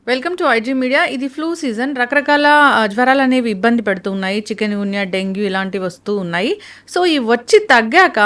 Welcome to IG media. ఇది flu season. రకరకాల జ్వరాలు అనేవి ఇబ్బంది పెడుతూ ఉన్నాయి. చికెన్ గున్యా, డెంగ్యూ ఇలాంటివి వస్తూ ఉన్నాయి. సో ఇవి వచ్చి తగ్గాక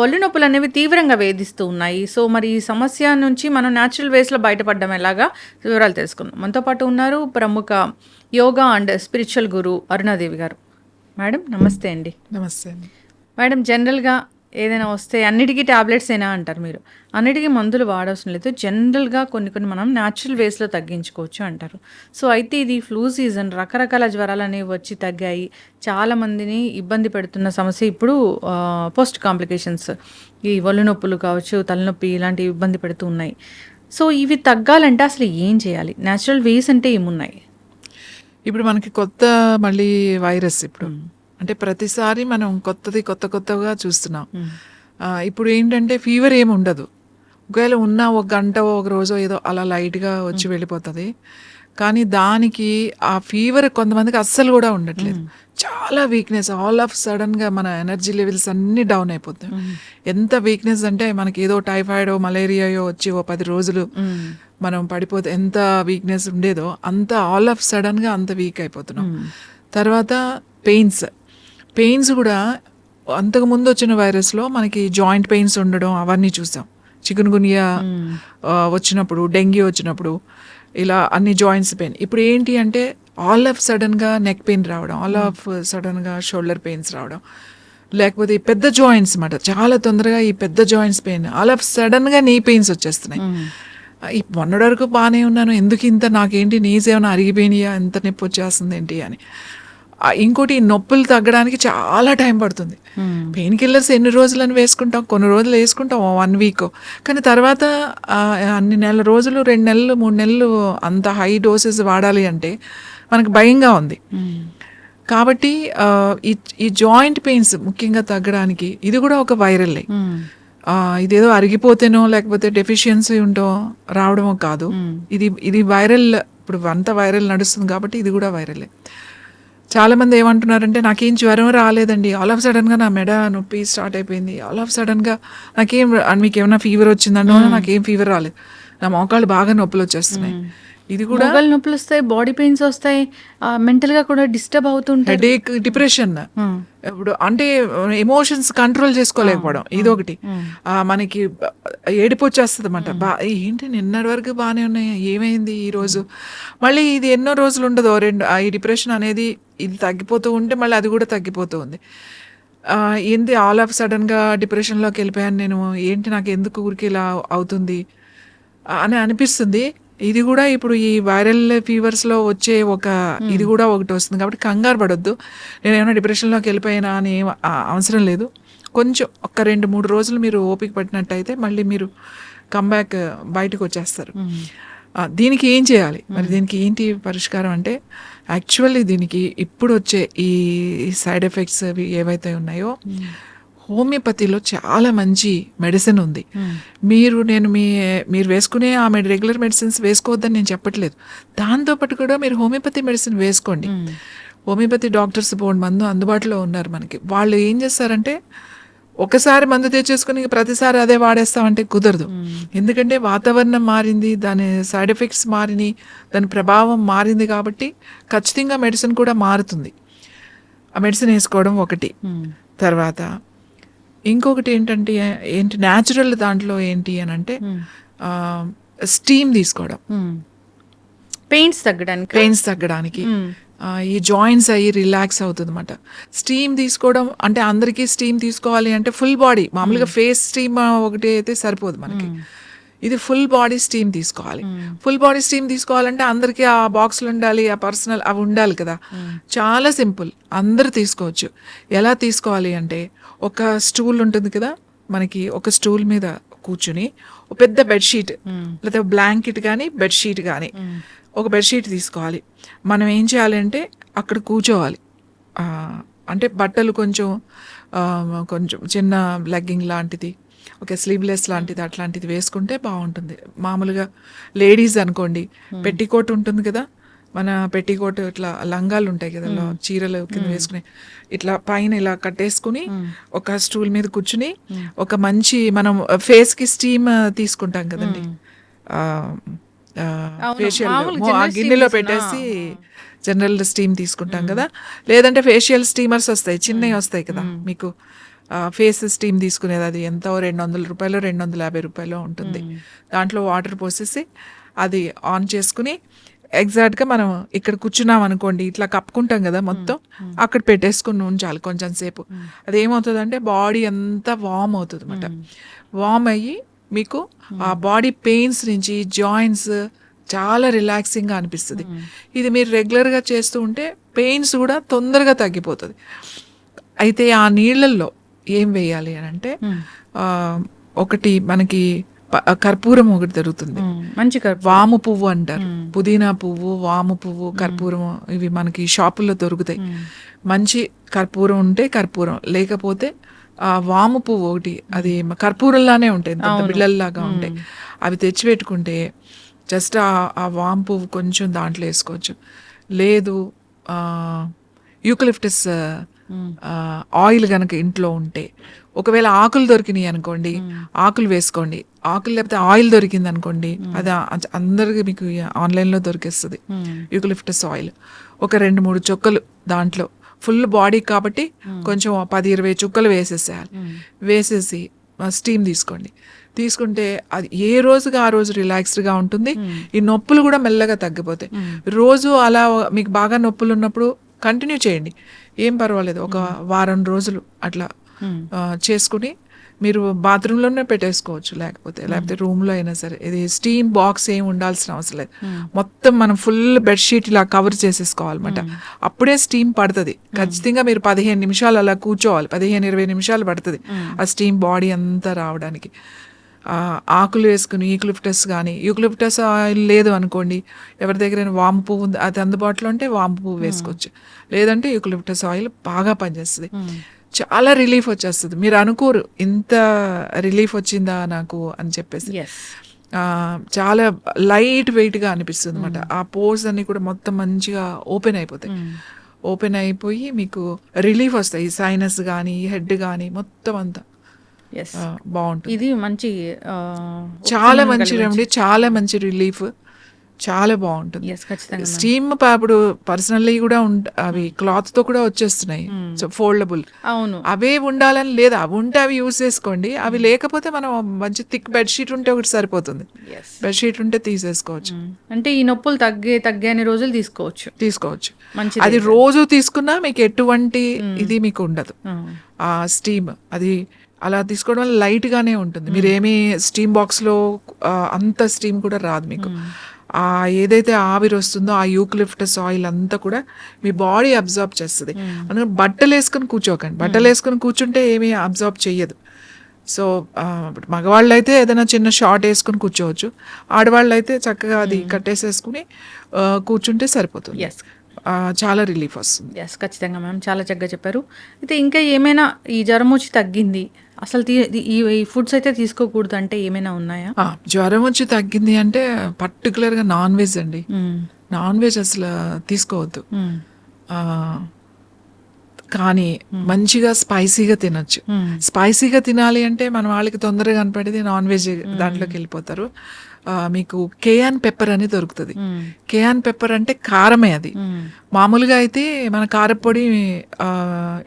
ఒళ్ళు నొప్పులు అనేవి తీవ్రంగా వేధిస్తూ ఉన్నాయి. సో మరి ఈ సమస్య నుంచి మనం న్యాచురల్ వేస్లో బయటపడడం ఎలాగా వివరాలు తెలుసుకుందాం. మనతో పాటు ఉన్నారు ప్రముఖ యోగా అండ్ స్పిరిచువల్ గురు అరుణాదేవి గారు. మేడం నమస్తే అండి. నమస్తే అండి. మేడం, జనరల్గా ఏదైనా వస్తే అన్నిటికీ ట్యాబ్లెట్స్ అయినా అంటారు మీరు. అన్నిటికీ మందులు వాడవలసిన లేదు. జనరల్గా కొన్ని మనం న్యాచురల్ వేస్లో తగ్గించుకోవచ్చు అంటారు. సో అయితే ఇది ఫ్లూ సీజన్, రకరకాల జ్వరాలు అనేవి వచ్చి తగ్గాయి. చాలామందిని ఇబ్బంది పెడుతున్న సమస్య ఇప్పుడు పోస్ట్ కాంప్లికేషన్స్, ఈ ఒళ్ళు నొప్పులు కావచ్చు, తలనొప్పి ఇలాంటివి ఇబ్బంది పెడుతూ ఉన్నాయి. సో ఇవి తగ్గాలంటే అసలు ఏం చేయాలి? న్యాచురల్ వేస్ అంటే ఏమున్నాయి? ఇప్పుడు మనకి కొత్త మళ్ళీ వైరస్ ఇప్పుడు అంటే ప్రతిసారి మనం కొత్తగా చూస్తున్నాం. ఇప్పుడు ఏంటంటే ఫీవర్ ఏమి ఉండదు. ఒకవేళ ఉన్న ఒక గంట ఒక రోజు ఏదో అలా లైట్గా వచ్చి వెళ్ళిపోతుంది. కానీ దానికి ఆ ఫీవర్ కొంతమందికి అస్సలు కూడా ఉండట్లేదు. చాలా వీక్నెస్, ఆల్ ఆఫ్ సడన్గా మన ఎనర్జీ లెవెల్స్ అన్నీ డౌన్ అయిపోతాయి. ఎంత వీక్నెస్ అంటే మనకి ఏదో టైఫాయిడో మలేరియాయో వచ్చి ఓ 10 రోజులు మనం పడిపోతే ఎంత వీక్నెస్ ఉండేదో అంత ఆల్ ఆఫ్ సడన్గా అంత వీక్ అయిపోతున్నాం. తర్వాత పెయిన్స్ కూడా అంతకుముందు వచ్చిన వైరస్లో మనకి జాయింట్ పెయిన్స్ ఉండడం అవన్నీ చూసాం. చికెన్ గున్యా వచ్చినప్పుడు, డెంగ్యూ వచ్చినప్పుడు ఇలా అన్ని జాయింట్స్ పెయిన్. ఇప్పుడు ఏంటి అంటే ఆల్ ఆఫ్ సడన్గా నెక్ పెయిన్ రావడం, ఆల్ ఆఫ్ సడన్గా షోల్డర్ పెయిన్స్ రావడం, లేకపోతే ఈ పెద్ద జాయింట్స్ అన్నమాట. చాలా తొందరగా ఈ పెద్ద జాయింట్స్ పెయిన్, ఆల్ ఆఫ్ సడన్గా నీ పెయిన్స్ వచ్చేస్తున్నాయి. మొన్నటి వరకు బాగానే ఉన్నాను, ఎందుకు ఇంత, నాకేంటి నీస్ ఏమైనా అరిగిపోయినాయా, ఎంత నొప్పి వచ్చేస్తుంది ఏంటి అని. ఇంకోటి నొప్పులు తగ్గడానికి చాలా టైం పడుతుంది. పెయిన్ కిల్లర్స్ ఎన్ని రోజులని వేసుకుంటాం, కొన్ని రోజులు వేసుకుంటాం 1 వీక్, కానీ తర్వాత అన్ని నెల రోజులు, 2 నెలలు 3 నెలలు అంత హై డోసెస్ వాడాలి అంటే మనకు భయంగా ఉంది. కాబట్టి ఈ జాయింట్ పెయిన్స్ ముఖ్యంగా తగ్గడానికి ఇది కూడా ఒక వైరల్లే. ఇదేదో అరిగిపోతేనో లేకపోతే డెఫిషియన్సీ ఉంటో రావడమో కాదు. ఇది వైరల్. ఇప్పుడు అంతా వైరల్ నడుస్తుంది కాబట్టి ఇది కూడా వైరలే. చాలామంది ఏమంటున్నారంటే నాకేం జ్వరం రాలేదండి, ఆల్ ఆఫ్ సడన్గా నా మెడ నొప్పి స్టార్ట్ అయిపోయింది, ఆల్ ఆఫ్ సడన్గా నాకేం, మీకు ఏమైనా ఫీవర్ వచ్చిందండి? నాకేం ఫీవర్ రాలేదు, నా మోకాళ్ళు బాగా నొప్పులు వచ్చేస్తున్నాయి. ఇది కూడా నొప్పులు వస్తాయి, బాడీ పెయిన్స్ వస్తాయి, మెంటల్గా కూడా డిస్టర్బ్ అవుతుంటాయి, హెడేక్, డిప్రెషన్. ఇప్పుడు అంటే ఎమోషన్స్ కంట్రోల్ చేసుకోలేకపోవడం ఇది ఒకటి. మనకి ఏడుపు వచ్చేస్తుంది అన్నమాట. ఏంటి నిన్నటి వరకు బాగానే ఉన్నాయి, ఏమైంది ఈరోజు? మళ్ళీ ఇది ఎన్నో రోజులు ఉండదు, ఈ డిప్రెషన్ అనేది ఇది తగ్గిపోతూ ఉంటే మళ్ళీ అది కూడా తగ్గిపోతూ ఉంది. ఏంటి ఆల్ ఆఫ్ సడన్గా డిప్రెషన్లోకి వెళ్ళిపోయాను నేను, ఏంటి నాకు ఎందుకు ఊరికి ఇలా అవుతుంది అని అనిపిస్తుంది. ఇది కూడా ఇప్పుడు ఈ వైరల్ ఫీవర్స్లో వచ్చే ఇది కూడా ఒకటి వస్తుంది. కాబట్టి కంగారు పడొద్దు, నేను ఏమైనా డిప్రెషన్లోకి వెళ్ళిపోయినా అని అవసరం లేదు. కొంచెం 1-2-3 రోజులు మీరు ఓపిక పట్టినట్టయితే మళ్ళీ మీరు కమ్బ్యాక్ బయటకు వచ్చేస్తారు. దీనికి ఏం చేయాలి మరి? దీనికి ఏంటి పరిష్కారం అంటే, యాక్చువల్లీ దీనికి ఇప్పుడు వచ్చే ఈ సైడ్ ఎఫెక్ట్స్ ఏవైతే ఉన్నాయో హోమియోపతిలో చాలా మంచి మెడిసిన్ ఉంది. మీరు వేసుకునే రెగ్యులర్ మెడిసిన్స్ వేసుకోవద్దని నేను చెప్పట్లేదు. దాంతోపాటు కూడా మీరు హోమియోపతి మెడిసిన్ వేసుకోండి. హోమియోపతి డాక్టర్స్ బోర్డు మందు అందుబాటులో ఉన్నారు మనకి. వాళ్ళు ఏం చేస్తారంటే ఒకసారి మందు తెచ్చేసుకుని ప్రతిసారి అదే వాడేస్తామంటే కుదరదు. ఎందుకంటే వాతావరణం మారింది, దాని సైడ్ ఎఫెక్ట్స్ మారినాయి, దాని ప్రభావం మారింది. కాబట్టి ఖచ్చితంగా మెడిసిన్ కూడా మారుతుంది. ఆ మెడిసిన్ వేసుకోవడం ఒకటి. తర్వాత ఇంకొకటి ఏంటంటే న్యాచురల్ దాంట్లో ఏంటి అని అంటే స్టీమ్ తీసుకోవడం, పెయిన్స్ తగ్గడానికి. ఈ జాయింట్స్ అయ్యి రిలాక్స్ అవుతుంది అన్నమాట. స్టీమ్ తీసుకోవడం అంటే అందరికీ స్టీమ్ తీసుకోవాలి అంటే ఫుల్ బాడీ, మామూలుగా ఫేస్ స్టీమ్ ఒకటి అయితే సరిపోదు మనకి. ఇది ఫుల్ బాడీ స్టీమ్ తీసుకోవాలి. ఫుల్ బాడీ స్టీమ్ తీసుకోవాలంటే అందరికీ ఆ బాక్సులు ఉండాలి, ఆ పర్సనల్ అవి ఉండాలి కదా. చాలా సింపుల్, అందరు తీసుకోవచ్చు. ఎలా తీసుకోవాలి అంటే, ఒక స్టూల్ ఉంటుంది కదా మనకి, ఒక స్టూల్ మీద కూర్చుని ఒక పెద్ద బెడ్షీట్ లేదా బ్లాంకెట్ కానీ బెడ్షీట్ కానీ ఒక బెడ్షీట్ తీసుకోవాలి. మనం ఏం చేయాలి అంటే అక్కడ కూర్చోవాలి. అంటే బట్టలు కొంచెం చిన్న లెగ్గింగ్ లాంటిది, ఒక స్లీవ్లెస్ లాంటిది అట్లాంటిది వేసుకుంటే బాగుంటుంది. మామూలుగా లేడీస్ అనుకోండి, పెట్టికోట్ ఉంటుంది కదా, మన పెట్టికోట్ ఇట్లా లంగాలు ఉంటాయి కదా, చీరలు కింద వేసుకుని ఇట్లా పైన ఇలా కట్టేసుకుని ఒక స్టూల్ మీద కూర్చుని ఒక మంచి మనం ఫేస్కి స్టీమ్ తీసుకుంటాం కదండి, అవును. ఫేషియల్ మామూలు ఆ జనరల్ స్టీమ్ గిన్నెలో తీసుకున్నా. పెట్టేసి జనరల్ స్టీమ్ తీసుకుంటాం కదా, లేదంటే ఫేషియల్ స్టీమర్స్ వస్తాయి, చిన్నవి వస్తాయి కదా మీకు. ఫేస్ స్టీమ్ తీసుకునేది అది ఎంతో ₹200 ₹250 ఉంటుంది. దాంట్లో వాటర్ పోసేసి అది ఆన్ చేసుకుని ఎగ్జాక్ట్గా మనం ఇక్కడ కూర్చున్నాం అనుకోండి, ఇట్లా కప్పుకుంటాం కదా మొత్తం, అక్కడ పెట్టేసుకుని ఉంచాలి కొంచెం సేపు. అది ఏమవుతుందంటే బాడీ అంతా వామ్ అవుతుంది అనమాట. వామ్ అయ్యి మీకు ఆ బాడీ పెయిన్స్ నుంచి జాయింట్స్ చాలా రిలాక్సింగ్గా అనిపిస్తుంది. ఇది మీరు రెగ్యులర్గా చేస్తూ ఉంటే పెయిన్స్ కూడా తొందరగా తగ్గిపోతుంది. అయితే ఆ నీళ్ళల్లో ఏం వేయాలి అని అంటే ఒకటి మనకి కర్పూరం ఒకటి దొరుకుతుంది, మంచి వాము పువ్వు అంటారు. పుదీనా పువ్వు, వాము పువ్వు, కర్పూరం ఇవి మనకి షాపుల్లో దొరుకుతాయి. మంచి కర్పూరం ఉంటే కర్పూరం, లేకపోతే వాము పువ్వు ఒకటి, అది కర్పూరంలానే ఉంటాయి, బిళ్ళల్లాగా ఉంటాయి, అవి తెచ్చిపెట్టుకుంటే జస్ట్ ఆ వాము పువ్వు కొంచెం దాంట్లో వేసుకోవచ్చు. లేదు యూకలిప్టస్ ఆయిల్ కనుక ఇంట్లో ఉంటే, ఒకవేళ ఆకులు దొరికినాయి అనుకోండి, ఆకులు వేసుకోండి. ఆకులు లేకపోతే ఆయిల్ దొరికింది అనుకోండి, అది అందరికి మీకు ఆన్లైన్లో దొరికేస్తుంది. యూకలిప్టస్ ఆయిల్ ఒక 2-3 చుక్కలు దాంట్లో, ఫుల్ బాడీ కాబట్టి కొంచెం 10-20 చుక్కలు వేసేసేయాలి. వేసేసి స్టీమ్ తీసుకోండి. తీసుకుంటే అది ఏ రోజుగా ఆ రోజు రిలాక్స్డ్గా ఉంటుంది. ఈ నొప్పులు కూడా మెల్లగా తగ్గిపోతాయి. రోజు అలా మీకు బాగా నొప్పులు ఉన్నప్పుడు కంటిన్యూ చేయండి, ఏం పర్వాలేదు. ఒక వారం రోజులు అట్లా చేసుకుని మీరు బాత్రూంలోనే పెట్టేసుకోవచ్చు, లేకపోతే రూమ్లో అయినా సరే. ఇది స్టీమ్ బాక్స్ ఏం ఉండాల్సిన అవసరం లేదు. మొత్తం మనం ఫుల్ బెడ్షీట్ ఇలా కవర్ చేసేసుకోవాలన్నమాట. అప్పుడే స్టీమ్ పడుతుంది. ఖచ్చితంగా మీరు 15 నిమిషాలు అలా కూర్చోవాలి, 15-20 నిమిషాలు పడుతుంది ఆ స్టీమ్ బాడీ అంతా రావడానికి. ఆకులు వేసుకుని యూకలిప్టస్ కానీ, యూకలిప్టస్ ఆయిల్ లేదు అనుకోండి, ఎవరి దగ్గర వాము పువ్వు అది అందుబాటులో ఉంటే వాము పువ్వు వేసుకోవచ్చు, లేదంటే యూకలిప్టస్ ఆయిల్ బాగా పనిచేస్తుంది. చాలా రిలీఫ్ వచ్చేస్తుంది. మీరు అనుకోరు ఇంత రిలీఫ్ వచ్చిందా నాకు అని చెప్పేసి. చాలా లైట్ వెయిట్గా అనిపిస్తుంది అనమాట. ఆ పోర్స్ అన్ని కూడా మొత్తం మంచిగా ఓపెన్ అయిపోతాయి. ఓపెన్ అయిపోయి మీకు రిలీఫ్ వస్తాయి. సైనస్ కానీ, హెడ్ కానీ మొత్తం అంతా బాగుంటుంది. ఇది మంచి చాలా మంచి రెమెడీ, చాలా మంచి రిలీఫ్, చాలా బాగుంటుంది. స్టీమ్ ఇప్పుడు పర్సనల్లీ కూడా అవి క్లాత్ తో కూడా వచ్చేస్తున్నాయి, ఫోల్డబుల్. అవును, అవే ఉండాలని లేదు, అవి ఉంటే అవి యూజ్ చేసుకోండి. అవి లేకపోతే మనం మంచి థిక్ బెడ్షీట్ ఉంటే ఒకటి సరిపోతుంది. బెడ్షీట్ ఉంటే తీసేసుకోవచ్చు. అంటే ఈ నొప్పులు తగ్గని రోజులు తీసుకోవచ్చు. అది రోజు తీసుకున్నా మీకు ఎటువంటి ఇది మీకు ఉండదు. ఆ స్టీమ్ అది అలా తీసుకోవడం వల్ల లైట్ గానే ఉంటుంది. మీరేమీ స్టీమ్ బాక్స్ లో అంత స్టీమ్ కూడా రాదు మీకు. ఏదైతే ఆవిరి వస్తుందో ఆ యూకలిప్టస్ ఆయిల్ అంతా కూడా మీ బాడీ అబ్జార్బ్ చేస్తుంది. అందుకని బట్టలు వేసుకొని కూర్చోకండి. బట్టలు వేసుకొని కూర్చుంటే ఏమీ అబ్జార్బ్ చెయ్యదు. సో మగవాళ్ళు అయితే ఏదైనా చిన్న షార్ట్ వేసుకుని కూర్చోవచ్చు, ఆడవాళ్ళు అయితే చక్కగా అది కట్టేసేసుకుని కూర్చుంటే సరిపోతుంది. చాలా రిలీఫ్ వస్తుంది. ఖచ్చితంగా మ్యామ్, చాలా చక్కగా చెప్పారు. అయితే ఇంకా ఏమైనా ఈ జ్వరం వచ్చి తగ్గింది, అసలు ఈ ఫుడ్స్ అయితే తీసుకోకూడదు అంటే ఏమైనా ఉన్నాయా? జ్వరం వచ్చి తగ్గింది అంటే పర్టికులర్గా నాన్ వెజ్ అండి. నాన్ వెజ్ అసలు తీసుకోవద్దు. కానీ మంచిగా స్పైసీగా తినొచ్చు. స్పైసీగా తినాలి అంటే మన వాళ్ళకి తొందరగా కనపడేది నాన్ వెజ్ దాంట్లోకి వెళ్ళిపోతారు. మీకు కేయాన్ పెప్పర్ అని దొరుకుతుంది. కేయాన్ పెప్పర్ అంటే కారమే. అది మామూలుగా అయితే మన కారపొడి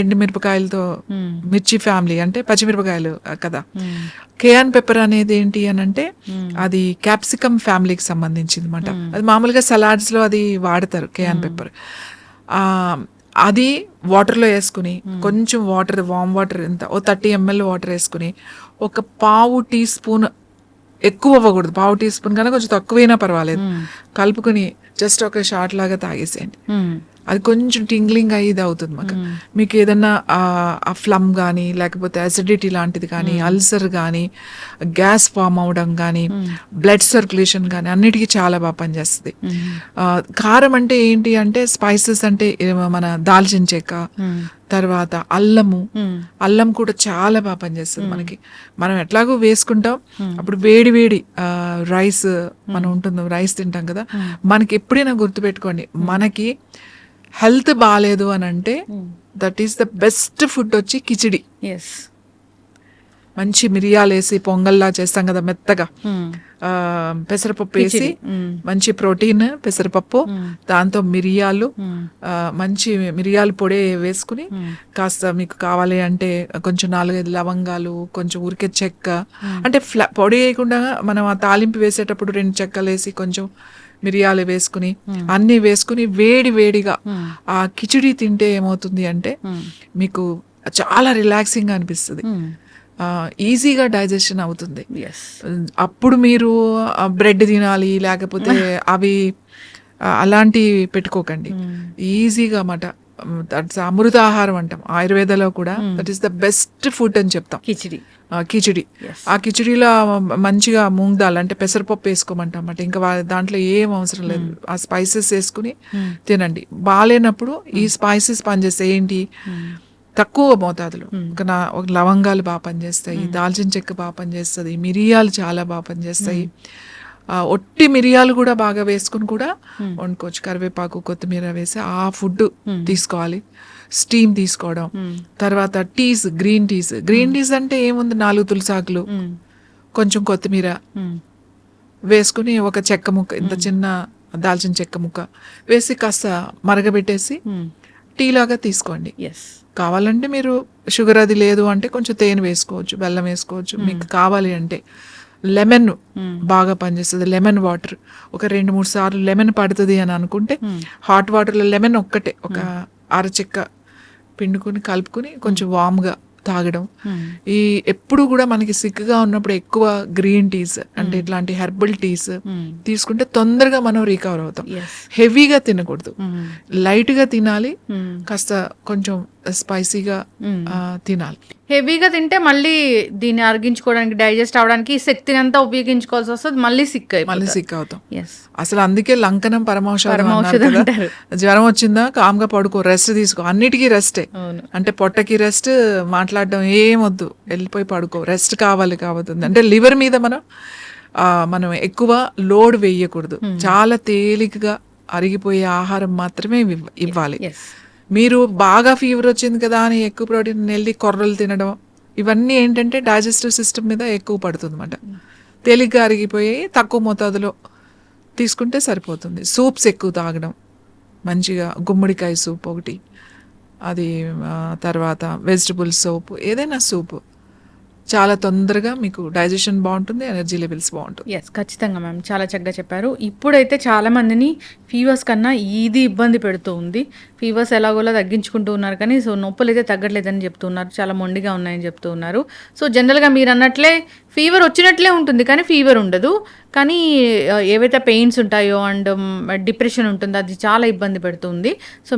ఎండుమిరపకాయలతో, మిర్చి ఫ్యామిలీ అంటే పచ్చిమిరపకాయలు కదా. కేయాన్ పెప్పర్ అనేది ఏంటి అని అంటే అది క్యాప్సికమ్ ఫ్యామిలీకి సంబంధించింది అనమాట. అది మామూలుగా సలాడ్స్ లో అది వాడతారు కేయాన్ పెప్పర్. అది వాటర్లో వేసుకుని కొంచెం వాటర్, వామ్ వాటర్ ఎంత 30 ml వాటర్ వేసుకుని ఒక పావు టీ స్పూన్, ఎక్కువ అవ్వకూడదు, పావు టీ స్పూన్ కన్నా కొంచెం తక్కువైనా పర్వాలేదు, కలుపుకుని జస్ట్ ఒక షాట్ లాగా తాగేసేయండి. అది కొంచెం టింగ్లింగ్ అయ్యేది అవుతుంది మాకు. మీకు ఏదన్నా ఆ ఫ్లమ్ కానీ, లేకపోతే అసిడిటీ లాంటిది కానీ, అల్సర్ కానీ, గ్యాస్ ఫామ్ అవడం కానీ, బ్లడ్ సర్క్యులేషన్ కానీ అన్నిటికీ చాలా బాగా పనిచేస్తుంది. కారం అంటే ఏంటి అంటే స్పైసెస్ అంటే మన దాల్చిన చెక్క, తర్వాత అల్లం కూడా చాలా బాగా పనిచేస్తుంది మనకి. మనం ఎట్లాగో వేసుకుంటాం. అప్పుడు వేడి వేడి రైస్ మనం ఉంటుంది, రైస్ తింటాం కదా, మనకి ఎప్పుడైనా గుర్తుపెట్టుకోండి, మనకి హెల్త్ బాగాలేదు అని అంటే that is the best food వచ్చి కిచిడి. మంచి మిరియాలు వేసి పొంగల్లా చేస్తాం కదా మెత్తగా, మ్మ్. పెసరపప్పు వేసి మంచి ప్రోటీన్ పెసరపప్పు, దాంతో మిరియాలు, మంచి మిరియాల పొడి వేసుకుని కాస్త మీకు కావాలి అంటే కొంచెం 4-5 లవంగాలు, కొంచెం ఉరికే చెక్క, అంటే పొడి వేయకుండా మనం ఆ తాలింపు వేసేటప్పుడు 2 చెక్కలు వేసి కొంచెం మిరియాలు వేసుకుని అన్నీ వేసుకుని వేడి వేడిగా ఆ కిచిడి తింటే ఏమవుతుంది అంటే మీకు చాలా రిలాక్సింగ్ అనిపిస్తుంది, ఈజీగా డైజెషన్ అవుతుంది. అప్పుడు మీరు బ్రెడ్ తినాలి లేకపోతే అవి అలాంటివి పెట్టుకోకండి, ఈజీగా అన్నమాట. దట్స్ అమృతాహారం అంటాం ఆయుర్వేదలో కూడా, that is the best food అని చెప్తాం కిచిడి. కిచిడి. ఆ కిచిడిలో మంచిగా మూంగ్ దాల్ అంటే పెసరపప్పు వేసుకోమంటాం అన్నమాట. ఇంకా దాంట్లో ఏం అవసరం లేదు, ఆ స్పైసెస్ వేసుకుని తినండి. బాగాలేనప్పుడు ఈ స్పైసెస్ పనిచేస్తాయి. ఏంటి, తక్కువ మోతాదులో ఒక లవంగాలు బాగా పనిచేస్తాయి, దాల్చిన చెక్క బాగా పనిచేస్తుంది, మిరియాలు చాలా బాగా పనిచేస్తాయి. ఒట్టి మిరియాలు కూడా బాగా వేసుకుని కూడా వండుకోవచ్చు. కరివేపాకు కొత్తిమీర వేసి ఆ ఫుడ్ తీసుకోవాలి. స్టీమ్ తీసుకోవడం, తర్వాత టీస్, గ్రీన్ టీస్ అంటే ఏముంది, 4 తులసాకులు, కొంచెం కొత్తిమీర వేసుకుని ఒక చెక్క ముక్క, ఇంత చిన్న దాల్చిన చెక్క ముక్క వేసి కాస్త మరగబెట్టేసి టీ లాగా తీసుకోండి. కావాలంటే మీరు షుగర్ అది లేదు అంటే కొంచెం తేనె వేసుకోవచ్చు, బెల్లం వేసుకోవచ్చు. మీకు కావాలి అంటే లెమన్ బాగా పనిచేస్తుంది. లెమన్ వాటర్ ఒక 2-3 సార్లు లెమన్ పడుతుంది అని అనుకుంటే హాట్ వాటర్లో లెమన్ ఒక్కటే ఒక అరచెక్క పిండుకుని కలుపుకుని కొంచెం వామ్గా తాగడం. ఈ ఎప్పుడు కూడా మనకి సిక్గా ఉన్నప్పుడు ఎక్కువ గ్రీన్ టీస్ అంటే ఇట్లాంటి హెర్బల్ టీస్ తీసుకుంటే తొందరగా మనం రికవర్ అవుతాం. హెవీగా తినకూడదు, లైట్గా తినాలి, కాస్త కొంచెం స్పైసీగా తినాలి. హెవీగా తింటే మళ్ళీ దీన్ని అరిగించుకోవడానికి, డైజెస్ట్ అవడానికి శక్తిని అంతా ఉపయోగించుకోవాల్సి వస్తుంది, మళ్ళీ సిక్ అవుతాం. అసలు అందుకే లంకనం పరమౌషధం అంటారు. జ్వరం వచ్చిందా కామ్గా పడుకో, రెస్ట్ తీసుకో, అన్నిటికీ రెస్టే. అంటే పొట్టకి రెస్ట్, మాట్లాడడం ఏమొద్దు, వెళ్ళిపోయి పడుకో, రెస్ట్ కాబోతుంది. అంటే లివర్ మీద మనం ఎక్కువ లోడ్ వేయకూడదు, చాలా తేలికగా అరిగిపోయే ఆహారం మాత్రమే ఇవ్వాలి. మీరు బాగా ఫీవర్ వచ్చింది కదా అని ఎక్కువ ప్రోటీన్ వెళ్ళి కొర్రలు తినడం, ఇవన్నీ ఏంటంటే డైజెస్టివ్ సిస్టమ్ మీద ఎక్కువ పడుతుంది అన్నమాట. తేలిగ్గా అరిగిపోయి తక్కువ మోతాదులో తీసుకుంటే సరిపోతుంది. సూప్స్ ఎక్కువ తాగడం, మంచిగా గుమ్మడికాయ సూప్ ఒకటి, అది తర్వాత వెజిటబుల్ సూప్, ఏదైనా సూప్ చాలా తొందరగా మీకు డైజెషన్ బాగుంటుంది, ఎనర్జీ లెవెల్స్ బాగుంటుంది. ఖచ్చితంగా మ్యామ్, చాలా చక్కగా చెప్పారు. ఇప్పుడైతే చాలా మందిని ఫీవర్స్ కన్నా ఇది ఇబ్బంది పెడుతూ ఉంది. ఫీవర్స్ ఎలాగోలా తగ్గించుకుంటూ ఉన్నారు కానీ నొప్పులు అయితే తగ్గట్లేదని చెప్తున్నారు, చాలా మొండిగా ఉన్నాయని చెప్తూ ఉన్నారు. జనరల్గా మీరు అన్నట్లే ఫీవర్ వచ్చినట్లే ఉంటుంది కానీ ఫీవర్ ఉండదు. కానీ ఏవైతే పెయిన్స్ ఉంటాయో అండ్ డిప్రెషన్ ఉంటుందో అది చాలా ఇబ్బంది పెడుతుంది.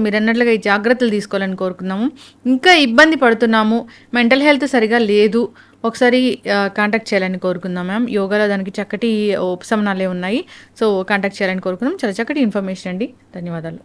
మీరు అన్నట్లుగా ఈ జాగ్రత్తలు తీసుకోవాలని కోరుకున్నాము. ఇంకా ఇబ్బంది పడుతున్నాము, మెంటల్ హెల్త్ సరిగా లేదు, ఒకసారి కాంటాక్ట్ చేయాలని కోరుకుందాం మ్యామ్. యోగాలో దానికి చక్కటి ఉపశమనాలే ఉన్నాయి. కాంటాక్ట్ చేయాలని కోరుకుందాం. చాలా చక్కటి ఇన్ఫర్మేషన్ అండి, ధన్యవాదాలు.